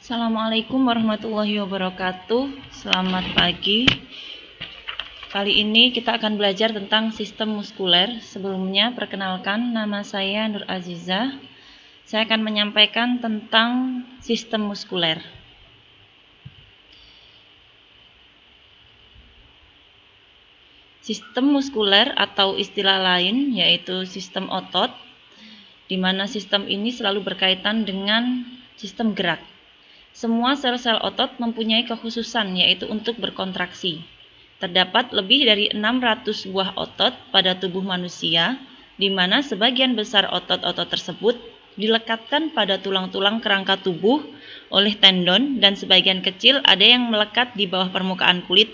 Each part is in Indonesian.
Assalamualaikum warahmatullahi wabarakatuh. Selamat pagi. Kali ini kita akan belajar tentang sistem muskuler. Sebelumnya, perkenalkan, nama saya Nur Azizah. Saya akan menyampaikan tentang sistem muskuler. Sistem muskuler atau istilah lain yaitu sistem otot, di mana sistem ini selalu berkaitan dengan sistem gerak. Semua sel-sel otot mempunyai kekhususan yaitu untuk berkontraksi. Terdapat lebih dari 600 buah otot pada tubuh manusia, di mana sebagian besar otot-otot tersebut dilekatkan pada tulang-tulang kerangka tubuh oleh tendon dan sebagian kecil ada yang melekat di bawah permukaan kulit,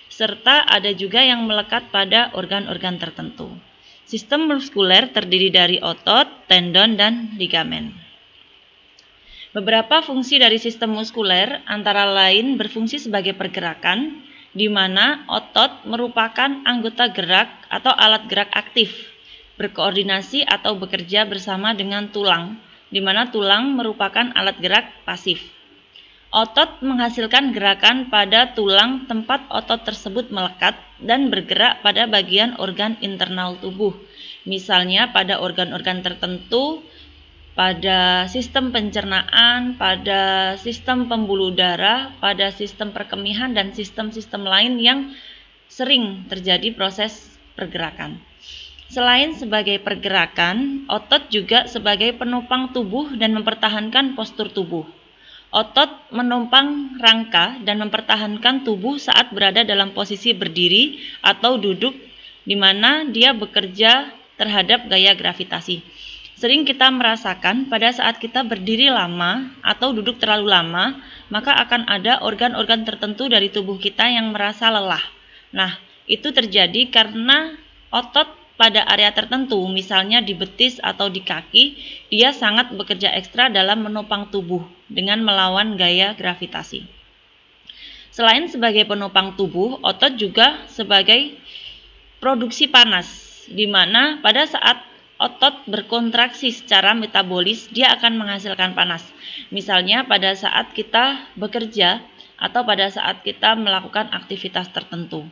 serta ada juga yang melekat pada organ-organ tertentu. Sistem muskuler terdiri dari otot, tendon, dan ligamen. Beberapa fungsi dari sistem muskuler antara lain berfungsi sebagai pergerakan, di mana otot merupakan anggota gerak atau alat gerak aktif, berkoordinasi atau bekerja bersama dengan tulang, di mana tulang merupakan alat gerak pasif. Otot menghasilkan gerakan pada tulang tempat otot tersebut melekat dan bergerak pada bagian organ internal tubuh, misalnya pada organ-organ tertentu, pada sistem pencernaan, pada sistem pembuluh darah, pada sistem perkemihan, dan sistem-sistem lain yang sering terjadi proses pergerakan. Selain sebagai pergerakan, otot juga sebagai penopang tubuh dan mempertahankan postur tubuh. Otot menopang rangka dan mempertahankan tubuh saat berada dalam posisi berdiri atau duduk, di mana dia bekerja terhadap gaya gravitasi. Sering kita merasakan pada saat kita berdiri lama atau duduk terlalu lama, maka akan ada organ-organ tertentu dari tubuh kita yang merasa lelah. Nah, itu terjadi karena otot pada area tertentu, misalnya di betis atau di kaki, dia sangat bekerja ekstra dalam menopang tubuh dengan melawan gaya gravitasi. Selain sebagai penopang tubuh, otot juga sebagai produksi panas, di mana pada saat otot berkontraksi secara metabolis, dia akan menghasilkan panas. Misalnya pada saat kita bekerja atau pada saat kita melakukan aktivitas tertentu.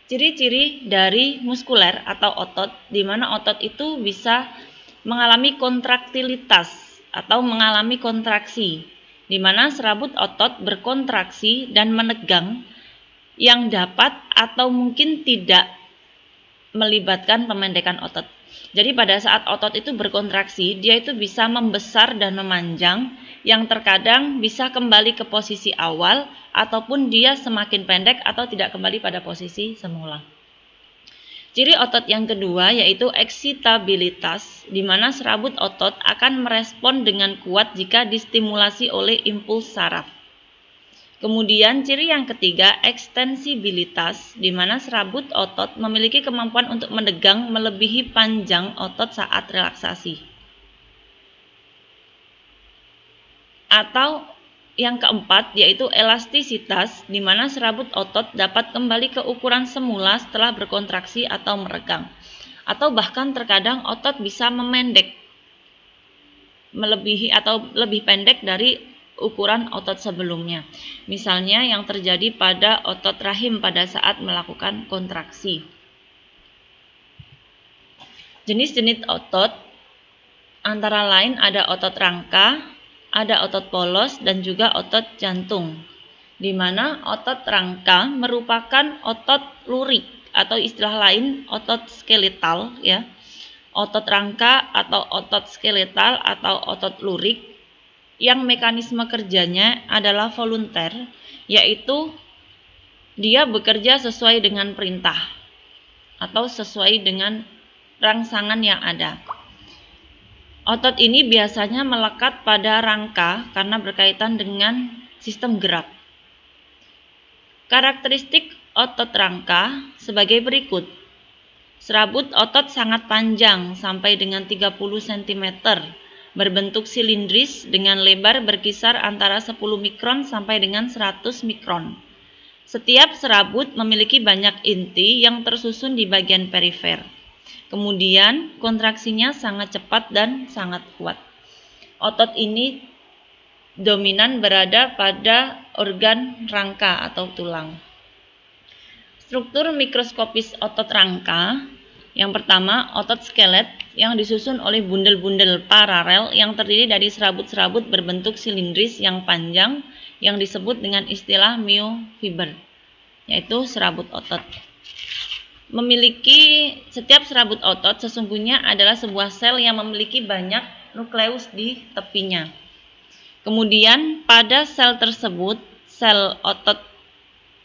Ciri-ciri dari muskuler atau otot, di mana otot itu bisa mengalami kontraktilitas atau mengalami kontraksi, di mana serabut otot berkontraksi dan menegang yang dapat atau mungkin tidak melibatkan pemendekan otot. Jadi pada saat otot itu berkontraksi, dia itu bisa membesar dan memanjang, yang terkadang bisa kembali ke posisi awal ataupun dia semakin pendek atau tidak kembali pada posisi semula. Ciri otot yang kedua yaitu eksitabilitas, di mana serabut otot akan merespon dengan kuat jika distimulasi oleh impuls saraf. Kemudian ciri yang ketiga, ekstensibilitas, di mana serabut otot memiliki kemampuan untuk menegang melebihi panjang otot saat relaksasi. Atau yang keempat yaitu elastisitas, di mana serabut otot dapat kembali ke ukuran semula setelah berkontraksi atau meregang. Atau bahkan terkadang otot bisa memendek melebihi atau lebih pendek dari ukuran otot sebelumnya. Misalnya yang terjadi pada otot rahim pada saat melakukan kontraksi. Jenis-jenis otot antara lain ada otot rangka, ada otot polos, dan juga otot jantung. Di mana otot rangka merupakan otot lurik atau istilah lain otot skeletal ya. Otot rangka atau otot skeletal atau otot lurik yang mekanisme kerjanya adalah volunter, yaitu dia bekerja sesuai dengan perintah atau sesuai dengan rangsangan yang ada. Otot ini biasanya melekat pada rangka karena berkaitan dengan sistem gerak. Karakteristik otot rangka sebagai berikut. Serabut otot sangat panjang sampai dengan 30 cm. Berbentuk silindris dengan lebar berkisar antara 10 mikron sampai dengan 100 mikron. Setiap serabut memiliki banyak inti yang tersusun di bagian perifer. Kemudian kontraksinya sangat cepat dan sangat kuat. otot ini dominan berada pada organ rangka atau tulang. Struktur mikroskopis otot rangka. Yang pertama, otot skelet yang disusun oleh bundel-bundel paralel yang terdiri dari serabut-serabut berbentuk silindris yang panjang yang disebut dengan istilah myofiber, yaitu serabut otot. Setiap serabut otot sesungguhnya adalah sebuah sel yang memiliki banyak nukleus di tepinya. Kemudian pada sel tersebut, sel otot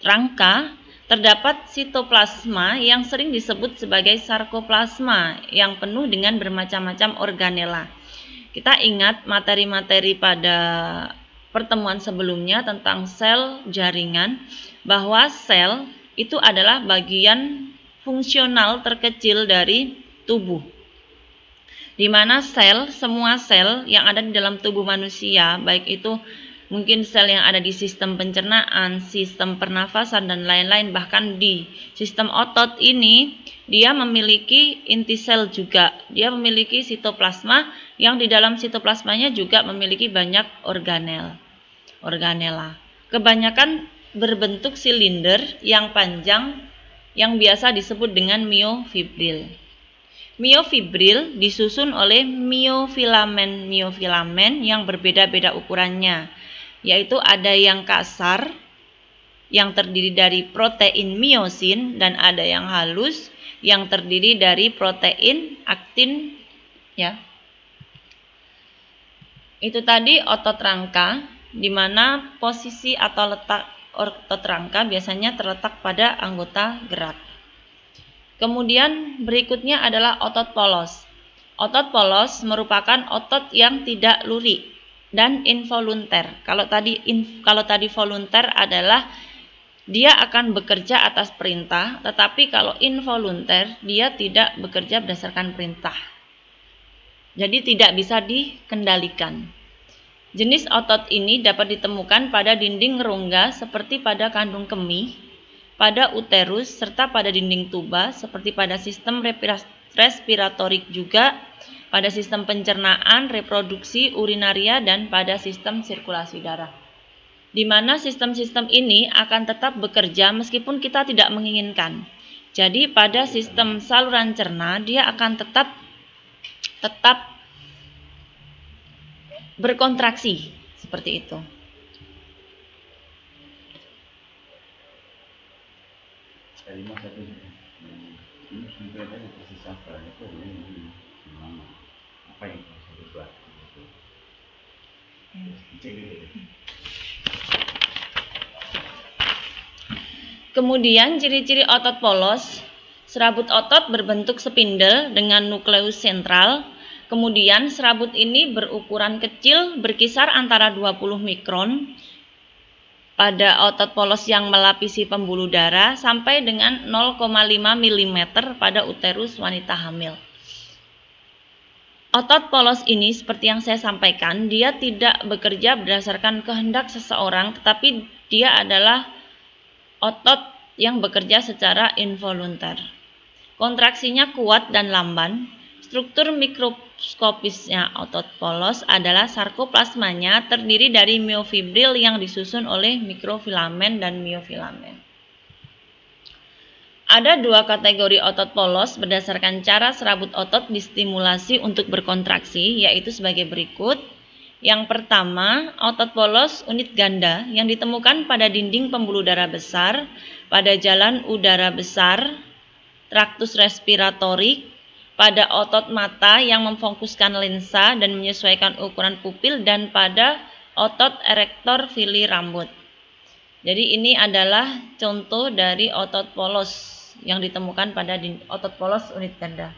rangka, terdapat sitoplasma yang sering disebut sebagai sarkoplasma yang penuh dengan bermacam-macam organela. Kita ingat materi-materi pada pertemuan sebelumnya tentang sel jaringan, bahwa sel itu adalah bagian fungsional terkecil dari tubuh, di mana semua sel yang ada di dalam tubuh manusia, baik itu mungkin sel yang ada di sistem pencernaan, sistem pernafasan, dan lain-lain, bahkan di sistem otot ini, dia memiliki inti sel juga. Dia memiliki sitoplasma yang di dalam sitoplasmanya juga memiliki banyak organela. Kebanyakan berbentuk silinder yang panjang yang biasa disebut dengan myofibril. Myofibril disusun oleh myofilamen yang berbeda-beda ukurannya, yaitu ada yang kasar yang terdiri dari protein myosin dan ada yang halus yang terdiri dari protein aktin, ya. Itu tadi otot rangka, di mana posisi atau letak otot rangka biasanya terletak pada anggota gerak. Kemudian berikutnya adalah otot polos. Otot polos merupakan otot yang tidak lurik dan involunter. Kalau tadi volunter adalah dia akan bekerja atas perintah, tetapi kalau involunter dia tidak bekerja berdasarkan perintah. Jadi tidak bisa dikendalikan. Jenis otot ini dapat ditemukan pada dinding rongga seperti pada kandung kemih, pada uterus, serta pada dinding tuba seperti pada sistem respiratorik juga, pada sistem pencernaan, reproduksi, urinaria, dan pada sistem sirkulasi darah. Di mana sistem-sistem ini akan tetap bekerja meskipun kita tidak menginginkan. Jadi pada sistem saluran cerna dia akan tetap berkontraksi seperti itu. Kemudian ciri-ciri otot polos. Serabut otot berbentuk spindle dengan nukleus sentral. Kemudian serabut ini berukuran kecil berkisar antara 20 mikron pada otot polos yang melapisi pembuluh darah sampai dengan 0,5 mm pada uterus wanita hamil. Otot polos ini seperti yang saya sampaikan, dia tidak bekerja berdasarkan kehendak seseorang, tetapi dia adalah otot yang bekerja secara involunter. Kontraksinya kuat dan lamban. Struktur mikroskopisnya otot polos adalah sarkoplasmanya terdiri dari myofibril yang disusun oleh mikrofilamen dan myofilamen. Ada dua kategori otot polos berdasarkan cara serabut otot distimulasi untuk berkontraksi, yaitu sebagai berikut. Yang pertama, otot polos unit ganda yang ditemukan pada dinding pembuluh darah besar, pada jalan udara besar, traktus respiratorik, pada otot mata yang memfokuskan lensa dan menyesuaikan ukuran pupil, dan pada otot erektor fili rambut. Jadi ini adalah contoh dari otot polos yang ditemukan pada otot polos unit ganda.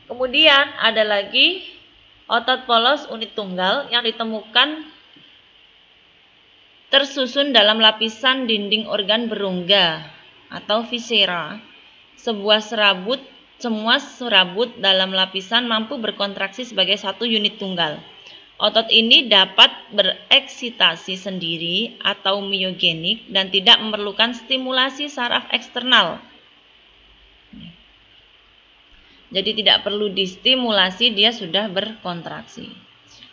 Kemudian ada lagi otot polos unit tunggal yang ditemukan tersusun dalam lapisan dinding organ berongga atau viscera. Semua serabut dalam lapisan mampu berkontraksi sebagai satu unit tunggal. Otot ini dapat bereksitasi sendiri atau myogenik dan tidak memerlukan stimulasi saraf eksternal. Jadi tidak perlu distimulasi, dia sudah berkontraksi.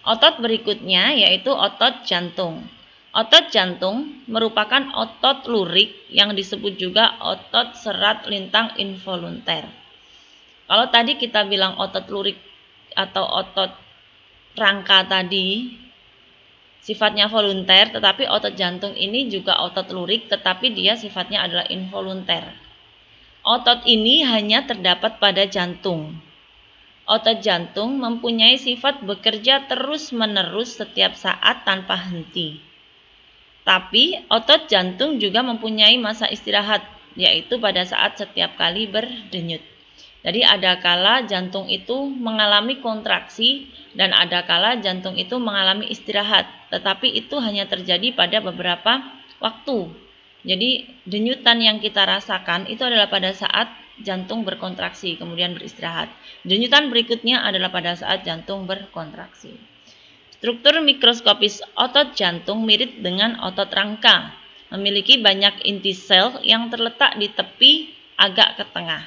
Otot berikutnya yaitu otot jantung. Otot jantung merupakan otot lurik yang disebut juga otot serat lintang involunter. Kalau tadi kita bilang otot lurik atau otot rangka tadi sifatnya volunter, tetapi otot jantung ini juga otot lurik tetapi dia sifatnya adalah involunter. Otot ini hanya terdapat pada jantung. Otot jantung mempunyai sifat bekerja terus-menerus setiap saat tanpa henti. Tapi otot jantung juga mempunyai masa istirahat, yaitu pada saat setiap kali berdenyut. Jadi ada kala jantung itu mengalami kontraksi dan ada kala jantung itu mengalami istirahat. Tetapi itu hanya terjadi pada beberapa waktu. Jadi denyutan yang kita rasakan itu adalah pada saat jantung berkontraksi kemudian beristirahat. Denyutan berikutnya adalah pada saat jantung berkontraksi. Struktur mikroskopis otot jantung mirip dengan otot rangka. Memiliki banyak inti sel yang terletak di tepi agak ke tengah.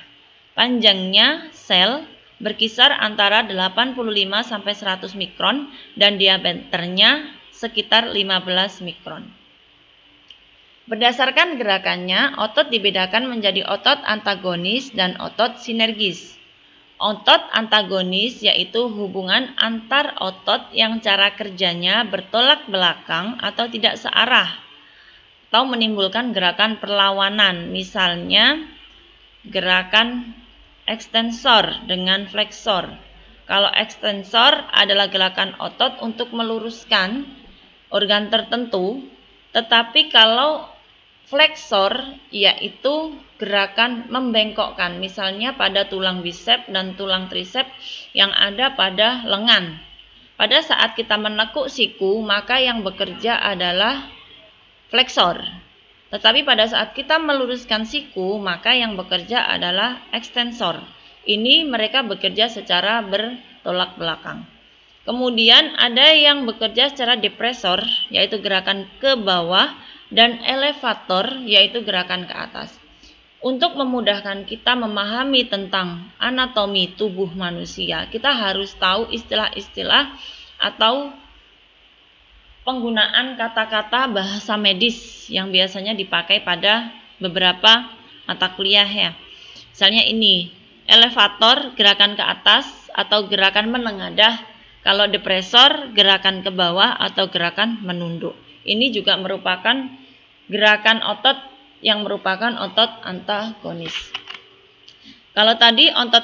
Panjangnya sel berkisar antara 85 sampai 100 mikron dan diameternya sekitar 15 mikron. Berdasarkan gerakannya, otot dibedakan menjadi otot antagonis dan otot sinergis. Otot antagonis yaitu hubungan antar otot yang cara kerjanya bertolak belakang atau tidak searah atau menimbulkan gerakan perlawanan, misalnya gerakan ekstensor dengan fleksor. Kalau ekstensor adalah gerakan otot untuk meluruskan organ tertentu, tetapi kalau fleksor yaitu gerakan membengkokkan, misalnya pada tulang bisep dan tulang trisep yang ada pada lengan. Pada saat kita menekuk siku, maka yang bekerja adalah fleksor. Tetapi pada saat kita meluruskan siku, maka yang bekerja adalah ekstensor. Ini mereka bekerja secara bertolak belakang. Kemudian ada yang bekerja secara depresor, yaitu gerakan ke bawah, dan elevator, yaitu gerakan ke atas. Untuk memudahkan kita memahami tentang anatomi tubuh manusia, kita harus tahu istilah-istilah atau penggunaan kata-kata bahasa medis yang biasanya dipakai pada beberapa mata kuliah ya. Misalnya ini, elevator gerakan ke atas atau gerakan menengadah, kalau depresor gerakan ke bawah atau gerakan menunduk. Ini juga merupakan gerakan otot yang merupakan otot antagonis. Kalau tadi otot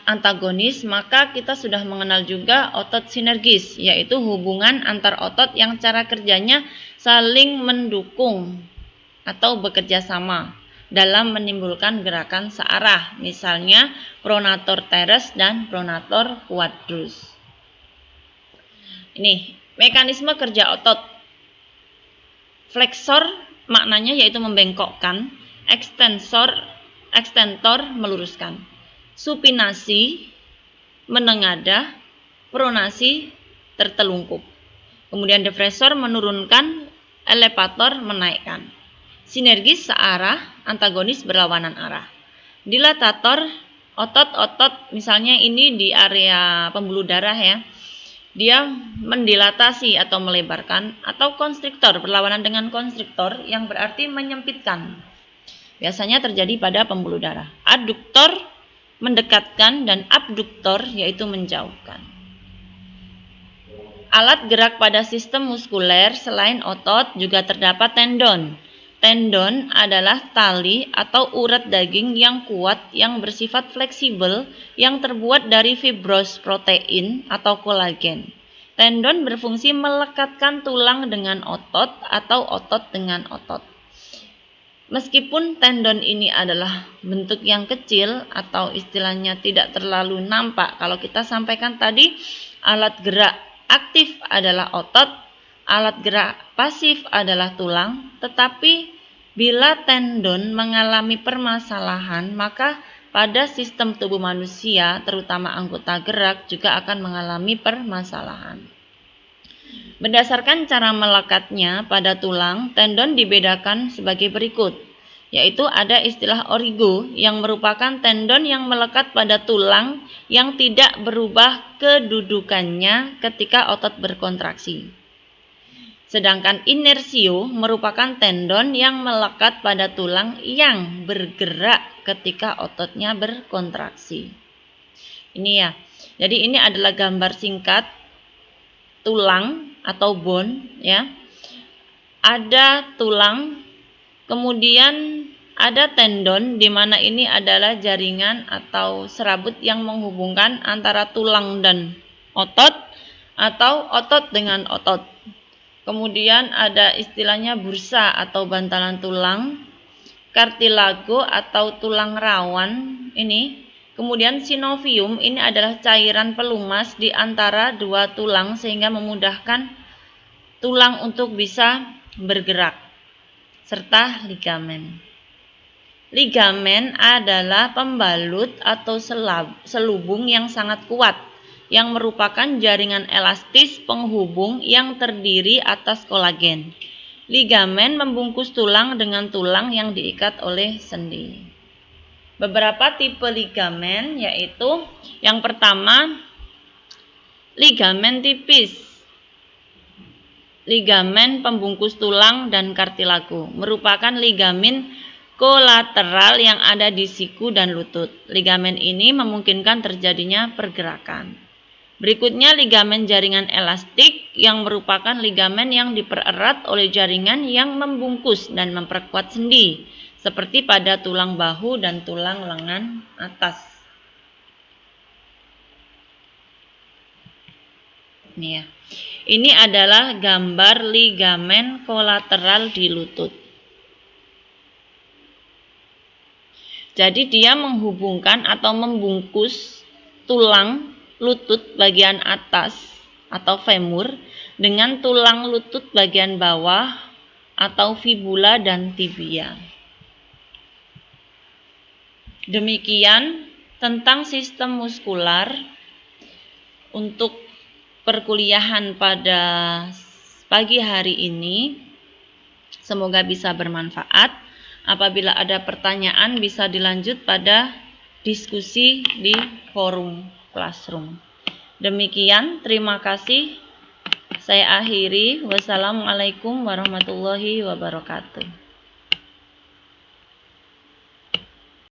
antagonis, maka kita sudah mengenal juga otot sinergis, yaitu hubungan antar otot yang cara kerjanya saling mendukung atau bekerja sama dalam menimbulkan gerakan searah, misalnya pronator teres dan pronator quadrus. Ini mekanisme kerja otot. Fleksor maknanya yaitu membengkokkan, ekstentor meluruskan, supinasi menengadah, pronasi tertelungkup. Kemudian depresor menurunkan, elevator menaikkan. Sinergis searah, antagonis berlawanan arah. Dilatator otot-otot, misalnya ini di area pembuluh darah ya, dia mendilatasi atau melebarkan, atau konstriktor berlawanan dengan konstriktor yang berarti menyempitkan. Biasanya terjadi pada pembuluh darah. Aduktor mendekatkan dan abduktor yaitu menjauhkan. Alat gerak pada sistem muskuler selain otot juga terdapat tendon. Tendon adalah tali atau urat daging yang kuat yang bersifat fleksibel yang terbuat dari fibros protein atau kolagen. Tendon berfungsi melekatkan tulang dengan otot atau otot dengan otot. Meskipun tendon ini adalah bentuk yang kecil atau istilahnya tidak terlalu nampak, kalau kita sampaikan tadi alat gerak aktif adalah otot, alat gerak pasif adalah tulang, tetapi bila tendon mengalami permasalahan, maka pada sistem tubuh manusia, terutama anggota gerak, juga akan mengalami permasalahan. Berdasarkan cara melekatnya pada tulang, tendon dibedakan sebagai berikut, yaitu ada istilah origo yang merupakan tendon yang melekat pada tulang yang tidak berubah kedudukannya ketika otot berkontraksi. Sedangkan inersio merupakan tendon yang melekat pada tulang yang bergerak ketika ototnya berkontraksi. Ini ya. Jadi ini adalah gambar singkat tulang atau bone ya. Ada tulang, kemudian ada tendon di mana ini adalah jaringan atau serabut yang menghubungkan antara tulang dan otot atau otot dengan otot. Kemudian ada istilahnya bursa atau bantalan tulang, cartilago atau tulang rawan ini. Kemudian synovium ini adalah cairan pelumas di antara dua tulang sehingga memudahkan tulang untuk bisa bergerak, serta ligamen. Ligamen adalah pembalut atau selubung yang sangat kuat, yang merupakan jaringan elastis penghubung yang terdiri atas kolagen. Ligamen membungkus tulang dengan tulang yang diikat oleh sendi. Beberapa tipe ligamen yaitu yang pertama, ligamen tipis. Ligamen pembungkus tulang dan kartilago merupakan ligamen kolateral yang ada di siku dan lutut. Ligamen ini memungkinkan terjadinya pergerakan. Berikutnya ligamen jaringan elastik yang merupakan ligamen yang dipererat oleh jaringan yang membungkus dan memperkuat sendi, seperti pada tulang bahu dan tulang lengan atas. Ini ya. Ini adalah gambar ligamen kolateral di lutut. Jadi dia menghubungkan atau membungkus tulang lutut bagian atas atau femur dengan tulang lutut bagian bawah atau fibula dan tibia. Demikian tentang sistem muskular untuk perkuliahan pada pagi hari ini. Semoga bisa bermanfaat. Apabila ada pertanyaan bisa dilanjut pada diskusi di forum Classroom. Demikian, terima kasih. Saya akhiri. Wassalamualaikum warahmatullahi wabarakatuh.